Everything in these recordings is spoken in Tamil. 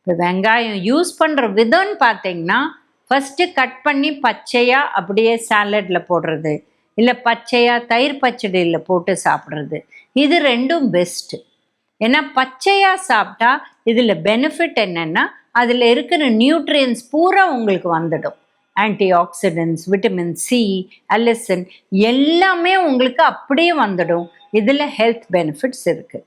இப்போ வெங்காயம் யூஸ் பண்ணுற விதம்னு பார்த்தீங்கன்னா, ஃபஸ்ட்டு கட் பண்ணி பச்சையாக அப்படியே சாலடில் போடுறது, இல்லை பச்சையாக தயிர் பச்சடியில் போட்டு சாப்பிட்றது, இது ரெண்டும் பெஸ்ட்டு. ஏன்னா பச்சையாக சாப்பிட்டா இதில் பெனிஃபிட் என்னென்னா, அதில் இருக்கிற நியூட்ரியன்ஸ் பூரா உங்களுக்கு வந்துடும். ஆன்டி ஆக்சிடென்ட்ஸ், விட்டமின் சி, அலிசன் எல்லாமே உங்களுக்கு அப்படியே வந்துடும். இதில் ஹெல்த் பெனிஃபிட்ஸ் இருக்குது.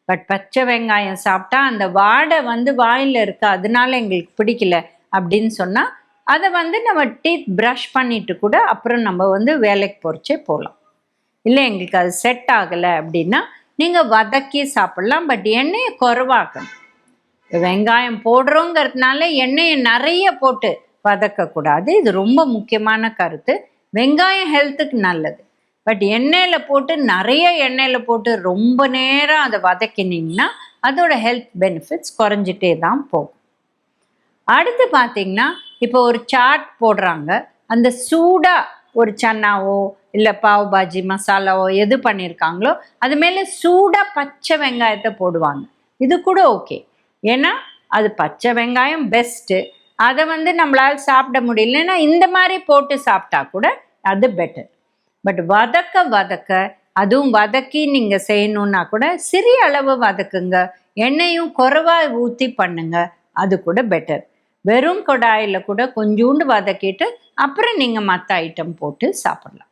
பட் பச்சை வெங்காயம் சாப்பிட்டா அந்த வாடை வாயில் இருக்கு, அதனால எங்களுக்கு பிடிக்கல அப்படின்னு சொன்னால், அதை நம்ம டீத் ப்ரஷ் பண்ணிட்டு கூட அப்புறம் நம்ம வேலைக்கு போகிறச்சே போகலாம். இல்லை எங்களுக்கு அது செட் ஆகலை அப்படின்னா நீங்கள் வதக்கி சாப்பிட்லாம். பட் எண்ணெயை குறைவாக்கணும். வெங்காயம் போடுறோங்கிறதுனால எண்ணெயை நிறைய போட்டு வதக்கக்கூடாது. இது ரொம்ப முக்கியமான கருத்து. வெங்காயம் ஹெல்த்துக்கு நல்லது. பட் எண்ணெயில் போட்டு நிறைய எண்ணெயில் போட்டு ரொம்ப நேரம் அதை வதக்கினீங்கன்னா அதோட ஹெல்த் பெனிஃபிட்ஸ் குறைஞ்சிட்டே தான் போகும். அடுத்து பார்த்தீங்கன்னா, இப்போ ஒரு சாட் போடுறாங்க. அந்த சூடாக ஒரு சன்னாவோ இல்லை பாவ் பாஜி மசாலாவோ எது பண்ணியிருக்காங்களோ அது மேலே சூடாக பச்சை வெங்காயத்தை போடுவாங்க. இது கூட ஓகே. ஏன்னா அது பச்சை வெங்காயம் பெஸ்ட்டு. அதை நம்மளால் சாப்பிட முடியலன்னா இந்த மாதிரி போட்டு சாப்பிட்டா கூட அது பெட்டர். பட் வதக்க அதுவும் வதக்கி நீங்கள் செய்யணுன்னா கூட சிறிய அளவு வதக்குங்க, எண்ணெயும் குறைவாக ஊற்றி பண்ணுங்க, அது கூட பெட்டர். வெறும் கொடாயில் கூட கொஞ்சோண்டு வதக்கிட்டு அப்புறம் நீங்கள் மற்ற ஐட்டம் போட்டு சாப்பிடலாம்.